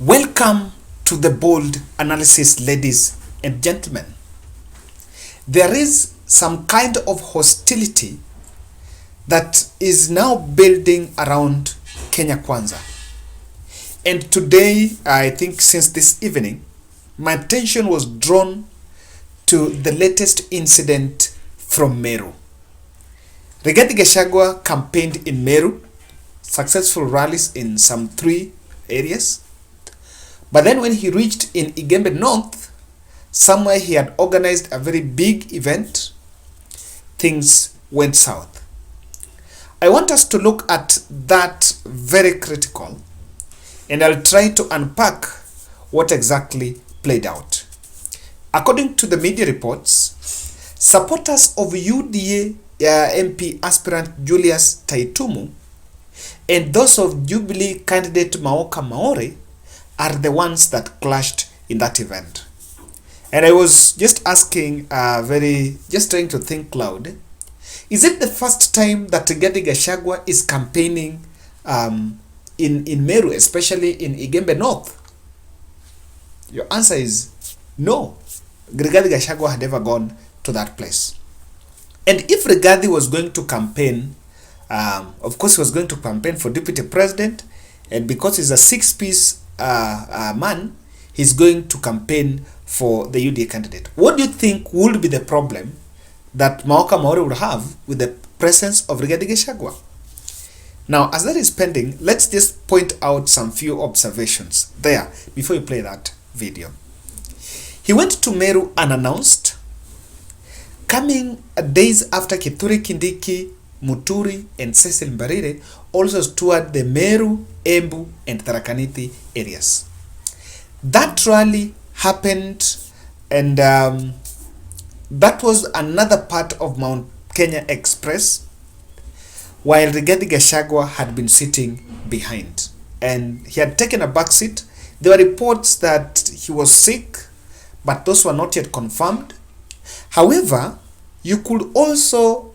Welcome to the bold analysis, ladies and gentlemen. There is some kind of hostility that is now building around Kenya Kwanza. And today, I think since this evening, my attention was drawn to the latest incident from Meru. Rigathi Gachagua campaigned in Meru, successful rallies in some 3 areas. But then when he reached in Igembe North, somewhere he had organized a very big event, things went south. I want us to look at that very critical, and I'll try to unpack what exactly played out. According to the media reports, supporters of UDA MP aspirant Julius Taitumu and those of Jubilee candidate Maoka Maore are the ones that clashed in that event. And I was just asking, just trying to think loud, is it the first time that Rigathi Gachagua is campaigning in Meru, especially in Igembe North? Your answer is no. Rigathi Gachagua had never gone to that place. And if Rigathi was going to campaign, of course he was going to campaign for deputy president, and because he's a 6-piece man, he's going to campaign for the UDA candidate. What do you think would be the problem that Maoka Maore would have with the presence of Rigathi Gachagua? Now, as that is pending, let's just point out some few observations there before you play that video. He went to Meru unannounced, coming days after Kithure Kindiki, Muturi, and Cecil Mbarire also toured the Meru, Embu, and Tharaka-Nithi areas. That rally happened, and that was another part of Mount Kenya Express, while Rigathi Gachagua had been sitting behind, and he had taken a back seat. There were reports that he was sick, but those were not yet confirmed. However, you could also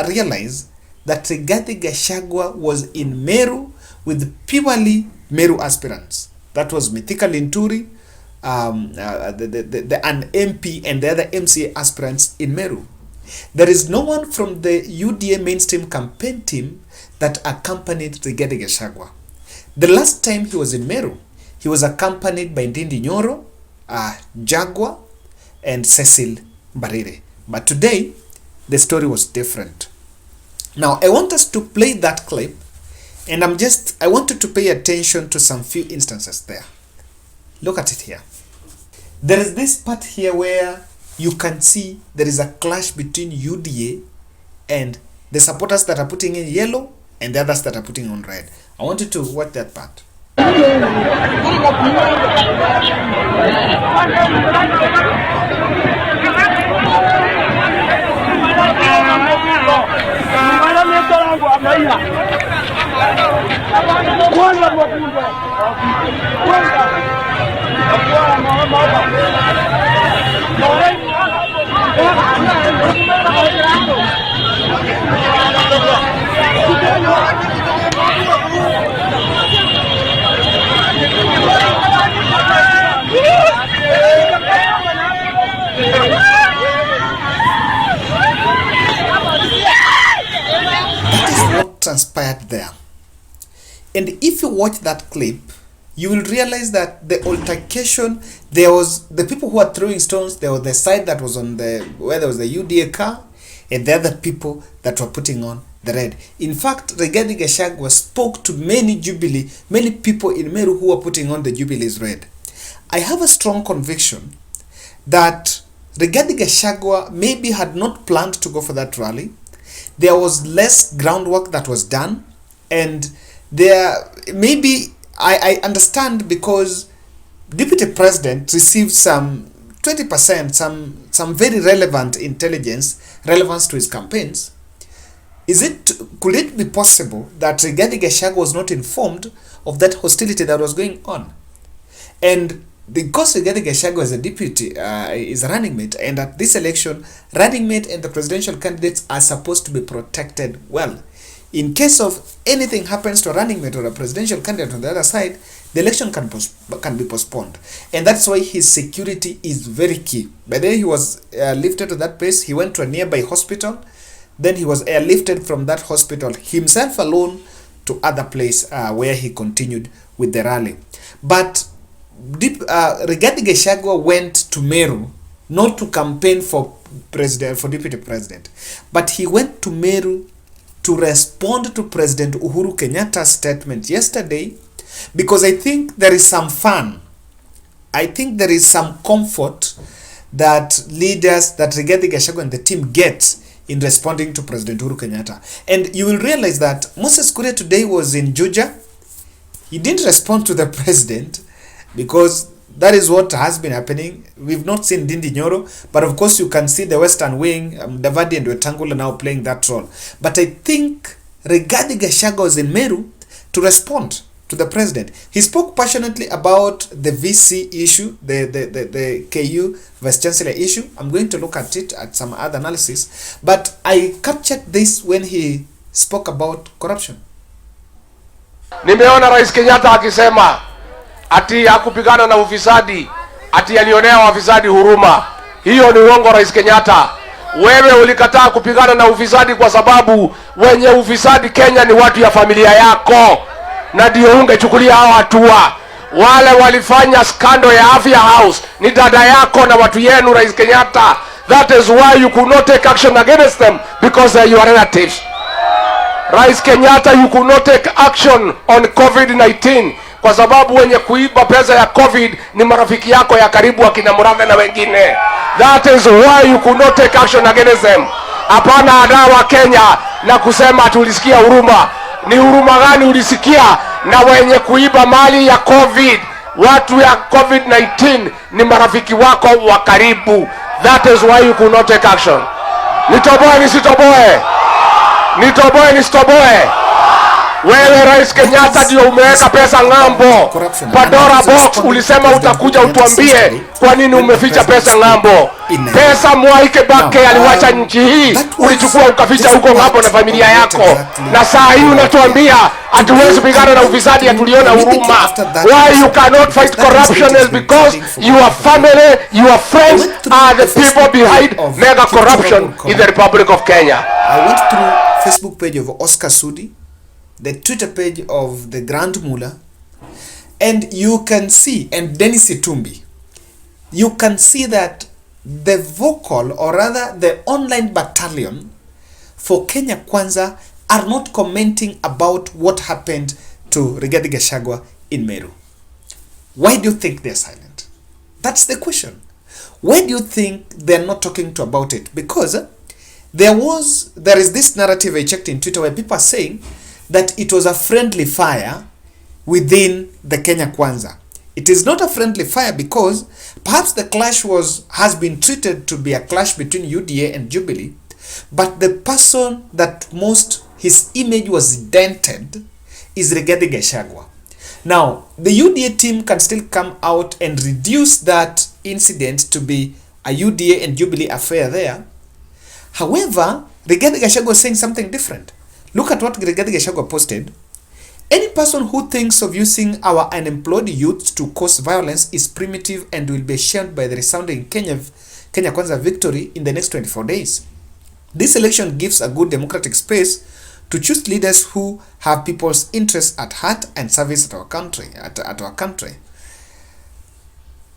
realize that Rigathi Gachagua was in Meru with purely Meru aspirants. That was Mithika Linturi, an MP, and the other MCA aspirants in Meru. There is no one from the UDA mainstream campaign team that accompanied Rigathi Gachagua. The last time he was in Meru, he was accompanied by Ndindi Nyoro, Jaguar, and Cecil Mbarire. But today, the story was different. Now, I want us to play that clip, and I wanted to pay attention to some few instances there. Look at it here. There is this part here where you can see there is a clash between UDA and the supporters that are putting in yellow and the others that are putting on red. I want you to watch that part. Transpired there. And if you watch that clip, you will realize that the altercation, there was the people who were throwing stones, there was the side that was on where there was the UDA car, and the other people that were putting on the red. In fact, Rigathi Gachagua spoke to many people in Meru who were putting on the Jubilee's red. I have a strong conviction that Rigathi Gachagua maybe had not planned to go for that rally. There was less groundwork that was done, and I understand because deputy president received some 20%, some very relevant relevance to his campaigns. Could it be possible that Rigathi Gachagua was not informed of that hostility that was going on? And because Rigathi Gachagua is a deputy, is a running mate, and at this election, running mate and the presidential candidates are supposed to be protected well. In case of anything happens to a running mate or a presidential candidate on the other side, the election can be postponed. And that's why his security is very key. By the way, he was lifted to that place. He went to a nearby hospital. Then he was airlifted from that hospital, himself alone, to other place where he continued with the rally. But Rigathi Gachagua went to Meru not to campaign for deputy president, but he went to Meru to respond to President Uhuru Kenyatta's statement yesterday, because I think there is some fun. I think there is some comfort that leaders, that Rigathi Gachagua and the team get in responding to President Uhuru Kenyatta. And you will realize that Moses Kuria today was in Juja. He didn't respond to the president, because that is what has been happening. We've not seen Ndindi Nyoro, but of course you can see the Western Wing, Davadi and Wetangula now playing that role. But I think Rigathi Gachagua was in Meru to respond to the president. He spoke passionately about the VC issue, the KU Vice Chancellor issue. I'm going to look at it at some other analysis. But I captured this when he spoke about corruption. Nimeona Rais Kenyatta akisema ati hakupigana na ufisadi, ati alionea wafisadi huruma. Hiyo ni uongo, Rais Kenyatta. Wewe ulikataa kupigana na ufisadi kwa sababu wenye ufisadi Kenya ni watu ya familia yako, na ndio ungechukulia hao hatua. Wale walifanya skando ya Afya House ni dada yako na watu yenu, Rais Kenyatta. That is why you could not take action against them, because they are your relatives. Rais Kenyatta, you could not take action on COVID-19 kwa sababu wenye kuiba pesa ya COVID ni marafiki yako ya karibu, akina Murathe na wengine. That is why you could not take action against them. Hapana adawa Kenya na kusema tulisikia huruma. Ni huruma gani ulisikia? Na wenye kuiba mali ya COVID, watu ya COVID-19 ni marafiki wako wa karibu. That is why you could not take action. Nitoboe nisitoboe? Nitoboe nisitoboe? Wewe Rais Kenyatta ndio umeweka pesa ng'ambo. Pandora box ulisema utakuja utuambie kwa nini umeficha pesa ng'ambo. Pesa Mwai Kibaki aliwacha nchi hii, ulichukua ukaficha huko ng'ambo na familia yako. Na saa hii unatuambia hatuwezi pigana na ufisadi, hatuliona huruma. Why you cannot fight corruption is because your family, your friends are the people behind mega corruption in the Republic of Kenya. I went through Facebook page of Oscar Sudi, the Twitter page of the Grand Mullah, and you can see, and Dennis Itumbi, you can see that the vocal, or rather the online battalion for Kenya Kwanza are not commenting about what happened to Rigathi Gachagua in Meru. Why do you think they're silent? That's the question. Why do you think they're not talking about it? Because there is this narrative I checked in Twitter where people are saying that it was a friendly fire within the Kenya Kwanza. It is not a friendly fire because perhaps the clash has been treated to be a clash between UDA and Jubilee, but the person that his image was dented is Rigathi Gachagua. Now, the UDA team can still come out and reduce that incident to be a UDA and Jubilee affair there. However, Rigathi Gachagua is saying something different. Look at what Rigathi Gachagua posted. Any person who thinks of using our unemployed youth to cause violence is primitive and will be shamed by the resounding Kenya Kwanza victory in the next 24 days. This election gives a good democratic space to choose leaders who have people's interests at heart and service our country.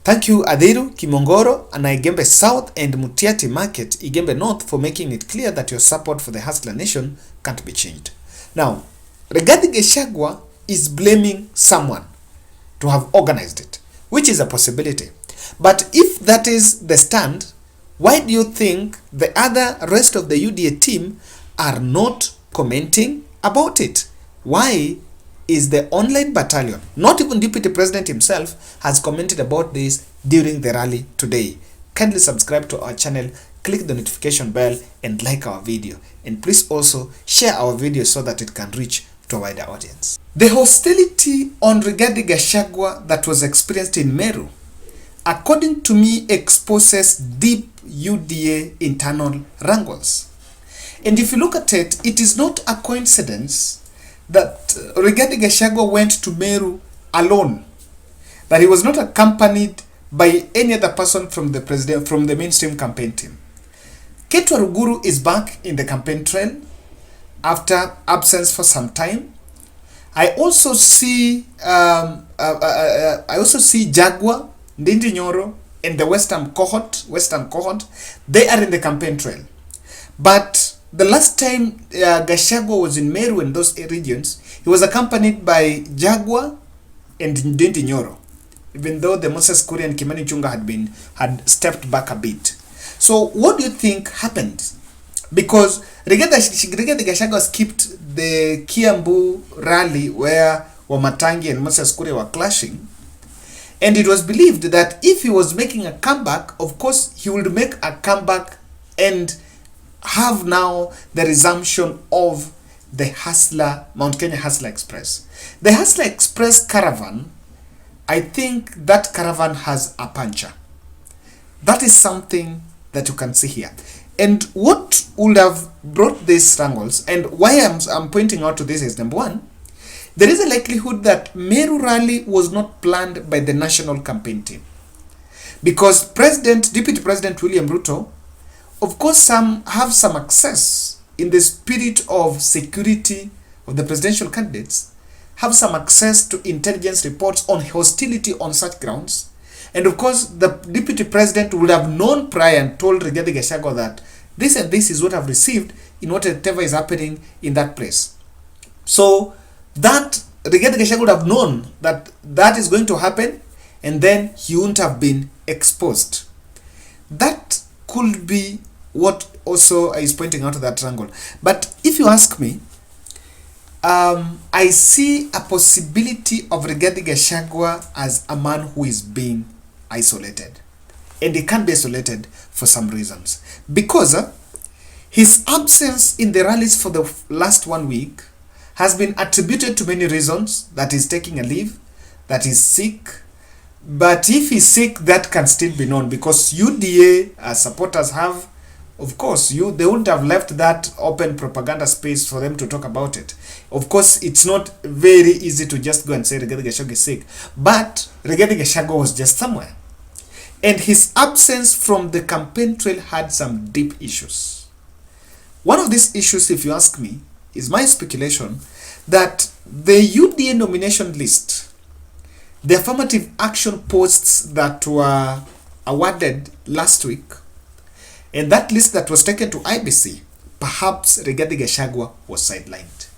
Thank you Adhiru, Kimongoro, and Igembe South and Mutiati Market, Igembe North, for making it clear that your support for the Hustler Nation can't be changed. Now, Rigathi Gachagua is blaming someone to have organized it, which is a possibility. But if that is the stand, why do you think the rest of the UDA team are not commenting about it? Why is the online battalion, not even Deputy President himself, has commented about this during the rally today? Kindly subscribe to our channel, click the notification bell, and like our video. And please also share our video so that it can reach to a wider audience. The hostility on Rigathi Gachagua that was experienced in Meru, according to me, exposes deep UDA internal wrangles. And if you look at it, it is not a coincidence that Rigathi Gachagua went to Meru alone that he was not accompanied by any other person from the mainstream campaign team. Ketu Waruguru is back in the campaign trail after absence for some time. I also see Jaguar, Ndindi Nyoro, and the Western cohort. They are in the campaign trail. But the last time Gachagua was in Meru and those regions, he was accompanied by Jaguar and Ndindi Nyoro, even though the Moses Kuria and Kimani Chunga had stepped back a bit. So what do you think happened? Because Rigathi Gachagua skipped the Kiambu rally where Wamatangi and Moses Kuria were clashing, and it was believed that if he was making a comeback, of course he would make a comeback and have now the resumption of the Mount Kenya Hustler Express. The Hustler Express caravan, I think that caravan has a puncher. That is something that you can see here. And what would have brought these wrangles, and why I'm pointing out to this is, number one, there is a likelihood that Meru rally was not planned by the national campaign team. Because Deputy President William Ruto, of course, have some access in the spirit of security of the presidential candidates, have some access to intelligence reports on hostility on such grounds. And of course, the Deputy President would have known prior and told Rigathi Gachagua that this and this is what I've received in whatever is happening in that place. So that Rigathi Gachagua would have known that that is going to happen, and then he wouldn't have been exposed. That could be what also is pointing out to that wrangle. But if you ask me, I see a possibility of Rigathi Gachagua as a man who is being isolated. And he can't be isolated for some reasons. Because his absence in the rallies for the last 1 week has been attributed to many reasons. That he's taking a leave, that he's sick. But if he's sick, that can still be known, because UDA supporters have, of course, they wouldn't have left that open propaganda space for them to talk about it. Of course, it's not very easy to just go and say Rigathi Gachagua is sick. But Rigathi Gachagua was just somewhere. And his absence from the campaign trail had some deep issues. One of these issues, if you ask me, is my speculation that the UDA nomination list, the affirmative action posts that were awarded last week, and that list that was taken to IBC, perhaps Rigathi Gachagua was sidelined.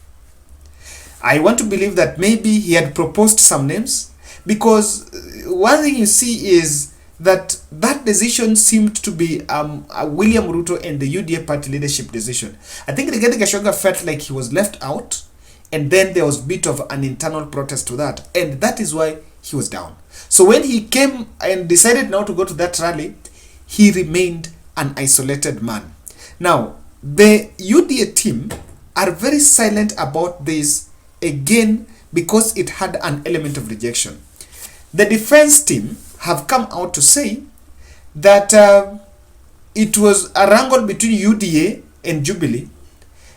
I want to believe that maybe he had proposed some names, because one thing you see is that decision seemed to be a William Ruto and the UDA party leadership decision. I think Rigathi Gachagua felt like he was left out, and then there was a bit of an internal protest to that, and that is why he was down. So when he came and decided now to go to that rally, he remained an isolated man. Now, the UDA team are very silent about this, again, because it had an element of rejection. The defense team have come out to say that it was a wrangle between UDA and Jubilee.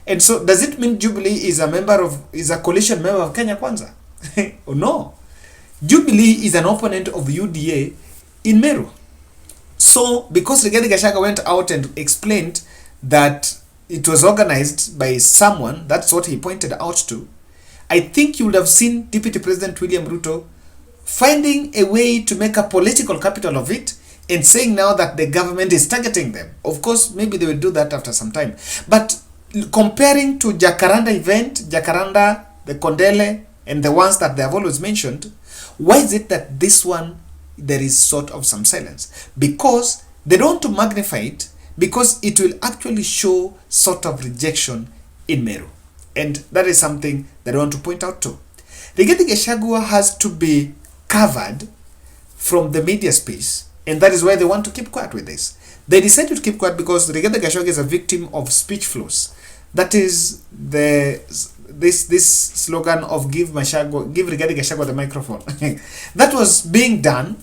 And so does it mean Jubilee is a coalition member of Kenya Kwanza? Oh no. Jubilee is an opponent of UDA in Meru. So because Rigathi Gachagua went out and explained that it was organized by someone, that's what he pointed out to, I think you would have seen Deputy President William Ruto finding a way to make a political capital of it and saying now that the government is targeting them. Of course, maybe they will do that after some time. But comparing to Jacaranda event, Jacaranda, the Kondele, and the ones that they have always mentioned, why is it that this one, there is sort of some silence? Because they don't want to magnify it, because it will actually show sort of rejection in Meru. And that is something that I want to point out too. Rigathi Gachagua has to be covered from the media space, and that is why they want to keep quiet with this. They decided to keep quiet because Rigathi Gachagua is a victim of speech flows. That is this slogan of give Rigathi Gachagua the microphone. That was being done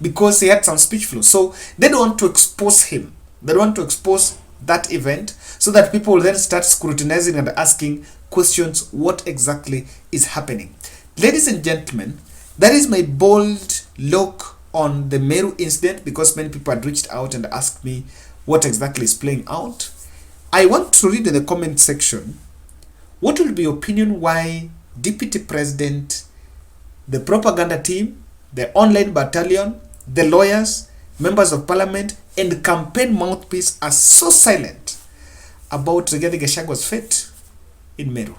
because he had some speech flows. So they don't want to expose him. They don't want to expose that event so that people will then start scrutinizing and asking questions, what exactly is happening. Ladies and gentlemen, that is my bold look on the Meru incident, because many people had reached out and asked me what exactly is playing out. I want to read in the comment section what will be your opinion why Deputy President, the propaganda team, the online battalion, the lawyers, members of parliament, and campaign mouthpiece are so silent about Rigathi Gachagua's fate in Meru.